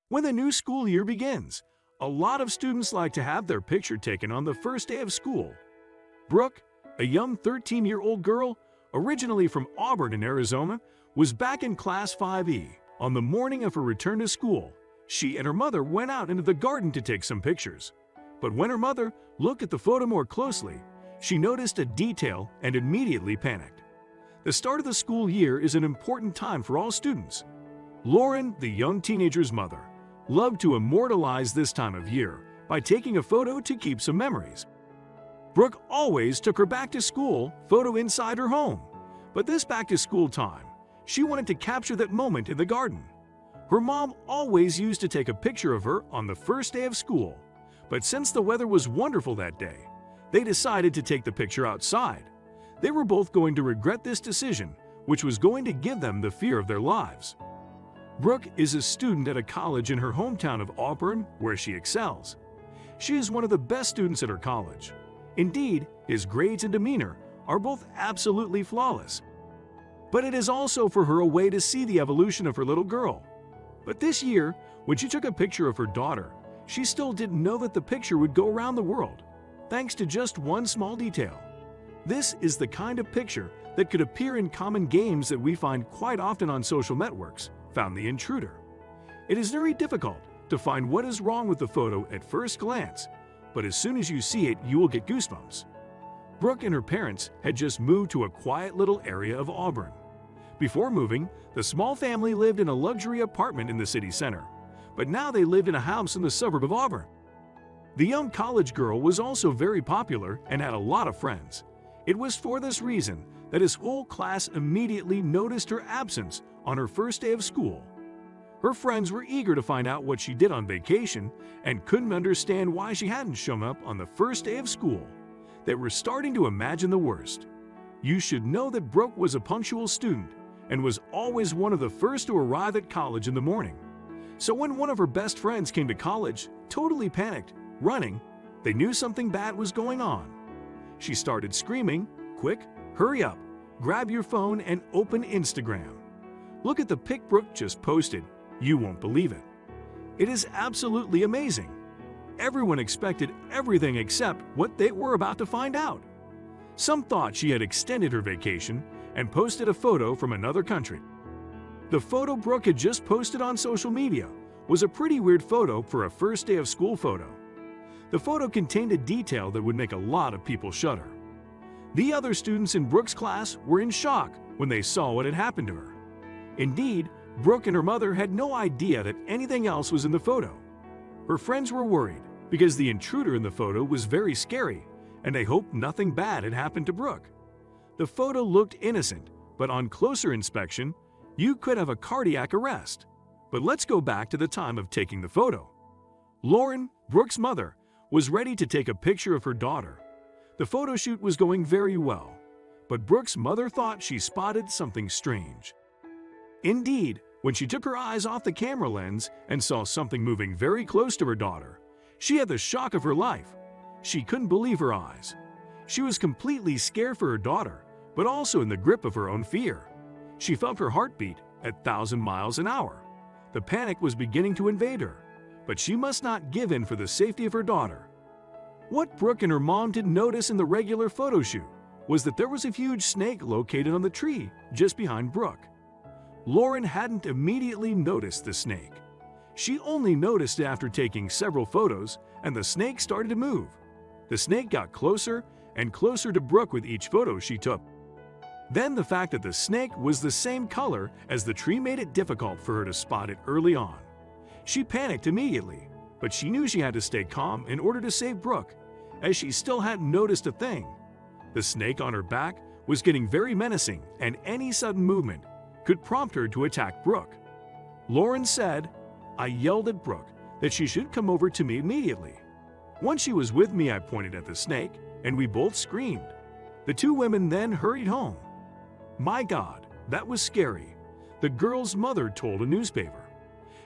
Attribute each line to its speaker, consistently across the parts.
Speaker 1: When the new school year begins, a lot of students like to have their picture taken on the first day of school. Brooke, a young 13-year-old girl, originally from Auburn in Arizona, was back in Class 5E. On the morning of her return to school, she and her mother went out into the garden to take some pictures. But when her mother looked at the photo more closely, she noticed a detail and immediately panicked. The start of the school year is an important time for all students. Lauren, the young teenager's mother, loved to immortalize this time of year by taking a photo to keep some memories. Brooke always took her back-to-school photo inside her home, but this back-to-school time, she wanted to capture that moment in the garden. Her mom always used to take a picture of her on the first day of school, but since the weather was wonderful that day, they decided to take the picture outside. They were both going to regret this decision, which was going to give them the fear of their lives. Brooke is a student at a college in her hometown of Auburn, where she excels. She is one of the best students at her college. Indeed, his grades and demeanor are both absolutely flawless. But it is also for her a way to see the evolution of her little girl. But this year, when she took a picture of her daughter, she still didn't know that the picture would go around the world, thanks to just one small detail. This is the kind of picture that could appear in common games that we find quite often on social networks, found the intruder. It is very difficult to find what is wrong with the photo at first glance, but as soon as you see it, you will get goosebumps. Brooke and her parents had just moved to a quiet little area of Auburn. Before moving, the small family lived in a luxury apartment in the city center, but now they lived in a house in the suburb of Auburn. The young college girl was also very popular and had a lot of friends. It was for this reason that his whole class immediately noticed her absence on her first day of school. Her friends were eager to find out what she did on vacation and couldn't understand why she hadn't shown up on the first day of school. They were starting to imagine the worst. You should know that Brooke was a punctual student and was always one of the first to arrive at college in the morning. So when one of her best friends came to college, totally panicked, running, they knew something bad was going on. She started screaming, "Quick, hurry up, grab your phone and open Instagram. Look at the pic Brooke just posted. You won't believe it. It is absolutely amazing." Everyone expected everything except what they were about to find out. Some thought she had extended her vacation and posted a photo from another country. The photo Brooke had just posted on social media was a pretty weird photo for a first day of school photo. The photo contained a detail that would make a lot of people shudder. The other students in Brooke's class were in shock when they saw what had happened to her. Indeed, Brooke and her mother had no idea that anything else was in the photo. Her friends were worried because the intruder in the photo was very scary, and they hoped nothing bad had happened to Brooke. The photo looked innocent, but on closer inspection, you could have a cardiac arrest. But let's go back to the time of taking the photo. Lauren, Brooke's mother, was ready to take a picture of her daughter. The photo shoot was going very well, but Brooke's mother thought she spotted something strange. Indeed, when she took her eyes off the camera lens and saw something moving very close to her daughter, she had the shock of her life. She couldn't believe her eyes. She was completely scared for her daughter, but also in the grip of her own fear. She felt her heartbeat at 1,000 miles an hour. The panic was beginning to invade her, but she must not give in for the safety of her daughter. What Brooke and her mom didn't notice in the regular photo shoot was that there was a huge snake located on the tree just behind Brooke. Lauren hadn't immediately noticed the snake. She only noticed it after taking several photos, and the snake started to move. The snake got closer and closer to Brooke with each photo she took. Then the fact that the snake was the same color as the tree made it difficult for her to spot it early on. She panicked immediately, but she knew she had to stay calm in order to save Brooke, as she still hadn't noticed a thing. The snake on her back was getting very menacing, and any sudden movement could prompt her to attack Brooke. Lauren said, "I yelled at Brooke that she should come over to me immediately. Once she was with me, I pointed at the snake, and we both screamed. The two women then hurried home." My God, that was scary, the girl's mother told a newspaper.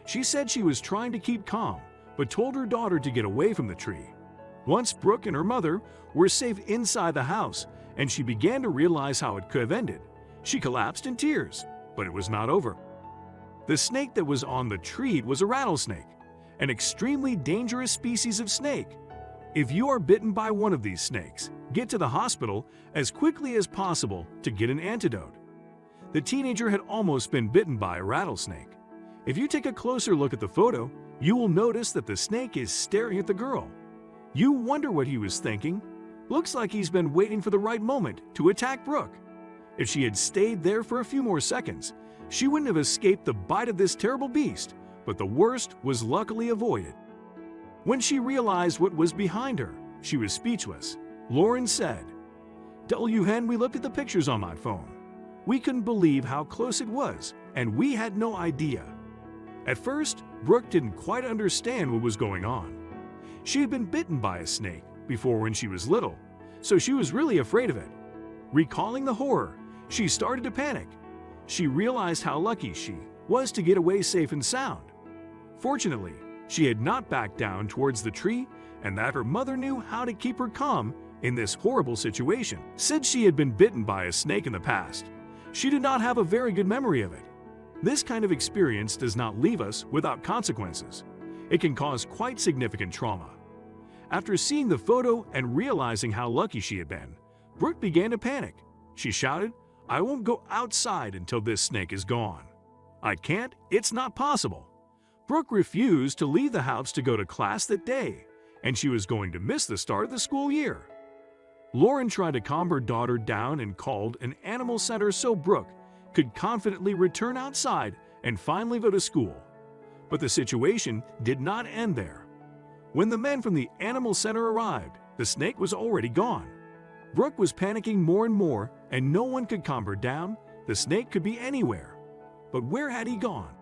Speaker 1: She said she was trying to keep calm, but told her daughter to get away from the tree. Once Brooke and her mother were safe inside the house, and she began to realize how it could have ended, she collapsed in tears, but it was not over. The snake that was on the treat was a rattlesnake, an extremely dangerous species of snake. If you are bitten by one of these snakes, get to the hospital as quickly as possible to get an antidote. The teenager had almost been bitten by a rattlesnake. If you take a closer look at the photo, you will notice that the snake is staring at the girl. You wonder what he was thinking. Looks like he's been waiting for the right moment to attack Brooke. If she had stayed there for a few more seconds, she wouldn't have escaped the bite of this terrible beast, but the worst was luckily avoided. When she realized what was behind her, she was speechless. Lauren said, "W. Hen, we looked at the pictures on my phone. We couldn't believe how close it was, and we had no idea." At first, Brooke didn't quite understand what was going on. She had been bitten by a snake before when she was little, so she was really afraid of it. Recalling the horror, she started to panic. She realized how lucky she was to get away safe and sound. Fortunately, she had not backed down towards the tree, and that her mother knew how to keep her calm in this horrible situation. Since she had been bitten by a snake in the past, she did not have a very good memory of it. This kind of experience does not leave us without consequences. It can cause quite significant trauma. After seeing the photo and realizing how lucky she had been, Brooke began to panic. She shouted, "I won't go outside until this snake is gone. I can't, it's not possible." Brooke refused to leave the house to go to class that day, and she was going to miss the start of the school year. Lauren tried to calm her daughter down and called an animal center so Brooke could confidently return outside and finally go to school. But the situation did not end there. When the men from the animal center arrived, the snake was already gone. Brooke was panicking more and more, and no one could calm her down. The snake could be anywhere. But where had he gone?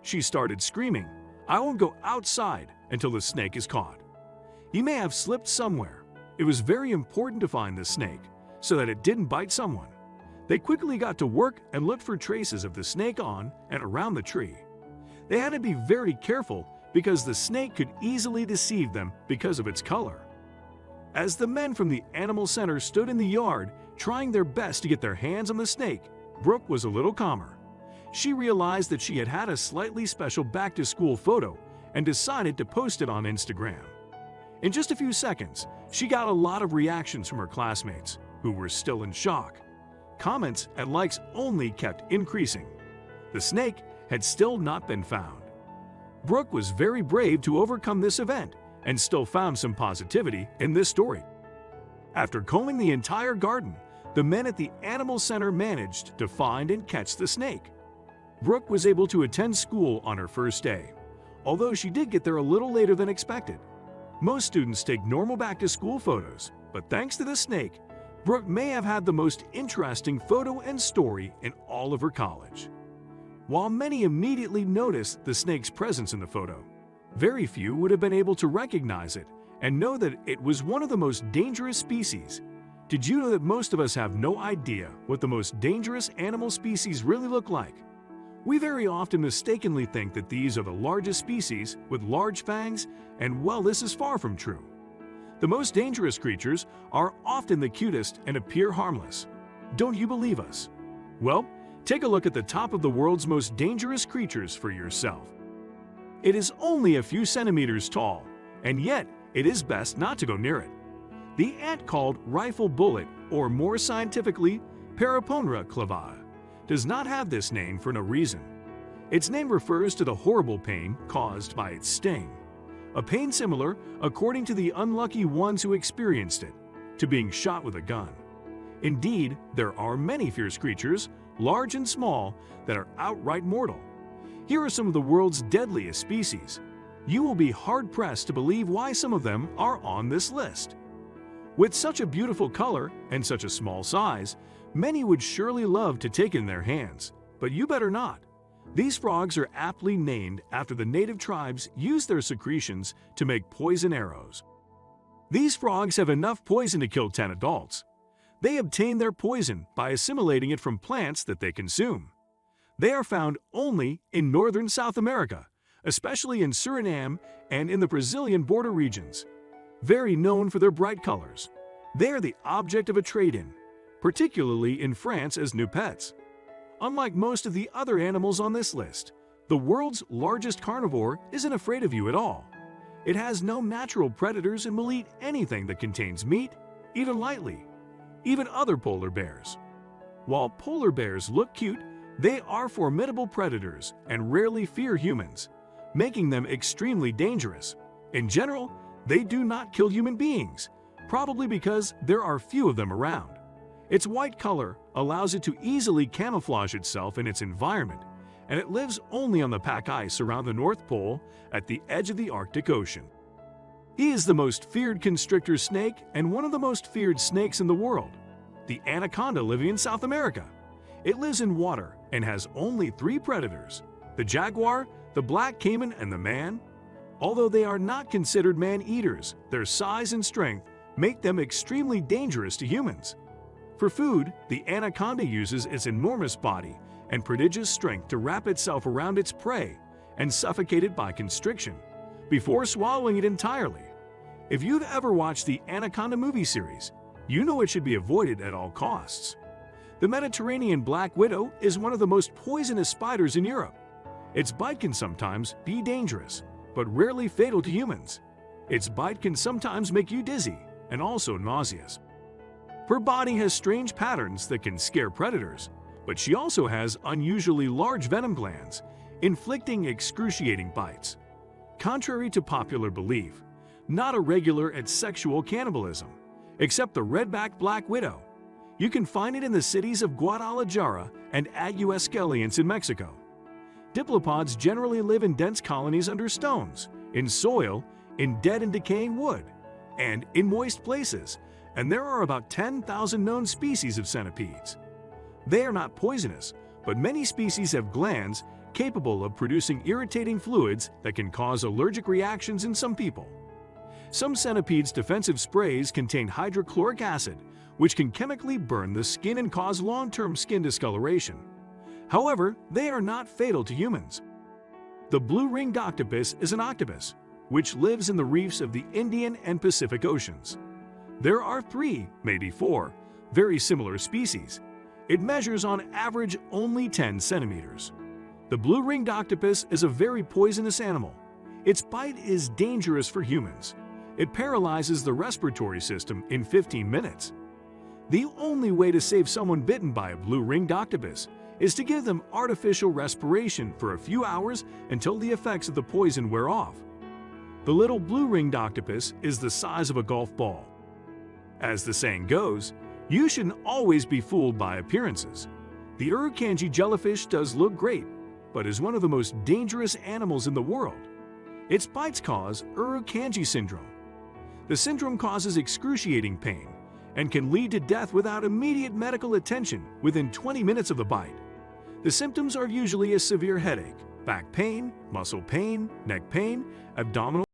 Speaker 1: She started screaming, "I won't go outside until the snake is caught. He may have slipped somewhere." It was very important to find the snake so that it didn't bite someone. They quickly got to work and looked for traces of the snake on and around the tree. They had to be very careful because the snake could easily deceive them because of its color. As the men from the animal center stood in the yard trying their best to get their hands on the snake, Brooke was a little calmer. She realized that she had had a slightly special back-to-school photo and decided to post it on Instagram. In just a few seconds, she got a lot of reactions from her classmates, who were still in shock. Comments and likes only kept increasing. The snake had still not been found. Brooke was very brave to overcome this event and still found some positivity in this story. After combing the entire garden, the men at the animal center managed to find and catch the snake. Brooke was able to attend school on her first day, although she did get there a little later than expected. Most students take normal back-to-school photos, but thanks to the snake, Brooke may have had the most interesting photo and story in all of her college. While many immediately noticed the snake's presence in the photo, very few would have been able to recognize it and know that it was one of the most dangerous species. Did you know that most of us have no idea what the most dangerous animal species really look like? We very often mistakenly think that these are the largest species with large fangs, and well, this is far from true. The most dangerous creatures are often the cutest and appear harmless. Don't you believe us? Well, take a look at the top of the world's most dangerous creatures for yourself. It is only a few centimeters tall, and yet it is best not to go near it. The ant called rifle bullet, or more scientifically, Paraponera clava, does not have this name for no reason. Its name refers to the horrible pain caused by its sting. A pain similar, according to the unlucky ones who experienced it, to being shot with a gun. Indeed, there are many fierce creatures, large and small, that are outright mortal. Here are some of the world's deadliest species. You will be hard-pressed to believe why some of them are on this list. With such a beautiful color and such a small size, many would surely love to take it in their hands, but you better not. These frogs are aptly named after the native tribes use their secretions to make poison arrows. These frogs have enough poison to kill 10 adults. They obtain their poison by assimilating it from plants that they consume. They are found only in northern South America, especially in Suriname and in the Brazilian border regions. Very known for their bright colors, they are the object of a trade-in, particularly in France as new pets. Unlike most of the other animals on this list, The world's largest carnivore isn't afraid of you at all. It has no natural predators and will eat anything that contains meat, even lightly, even other polar bears. While polar bears look cute, they are formidable predators and rarely fear humans, making them extremely dangerous. In general, they do not kill human beings, probably because there are few of them around. Its white color allows it to easily camouflage itself in its environment, and it lives only on the pack ice around the North Pole at the edge of the Arctic Ocean. He is the most feared constrictor snake and one of the most feared snakes in the world, the anaconda living in South America. It lives in water and has only 3 predators: the jaguar, the black caiman, and the man. Although they are not considered man-eaters, their size and strength make them extremely dangerous to humans. For food, the anaconda uses its enormous body and prodigious strength to wrap itself around its prey and suffocate it by constriction, before swallowing it entirely. If you've ever watched the Anaconda movie series, you know it should be avoided at all costs. The Mediterranean black widow is one of the most poisonous spiders in Europe. Its bite can sometimes be dangerous, but rarely fatal to humans. Its bite can sometimes make you dizzy and also nauseous. Her body has strange patterns that can scare predators, but she also has unusually large venom glands, inflicting excruciating bites. Contrary to popular belief, not a regular at sexual cannibalism, except the red-backed black widow. You can find it in the cities of Guadalajara and Aguascalientes in Mexico. Diplopods generally live in dense colonies under stones, in soil, in dead and decaying wood, and in moist places, and there are about 10,000 known species of centipedes. They are not poisonous, but many species have glands capable of producing irritating fluids that can cause allergic reactions in some people. Some centipedes' defensive sprays contain hydrochloric acid, which can chemically burn the skin and cause long-term skin discoloration. However, they are not fatal to humans. The blue-ringed octopus is an octopus, which lives in the reefs of the Indian and Pacific Oceans. There are 3, maybe 4, very similar species. It measures on average only 10 centimeters. The blue-ringed octopus is a very poisonous animal. Its bite is dangerous for humans. It paralyzes the respiratory system in 15 minutes. The only way to save someone bitten by a blue-ringed octopus is to give them artificial respiration for a few hours until the effects of the poison wear off. The little blue-ringed octopus is the size of a golf ball. As the saying goes, you shouldn't always be fooled by appearances. The Urukandji jellyfish does look great, but is one of the most dangerous animals in the world. Its bites cause Urukandji syndrome. The syndrome causes excruciating pain and can lead to death without immediate medical attention within 20 minutes of the bite. The symptoms are usually a severe headache, back pain, muscle pain, neck pain, abdominal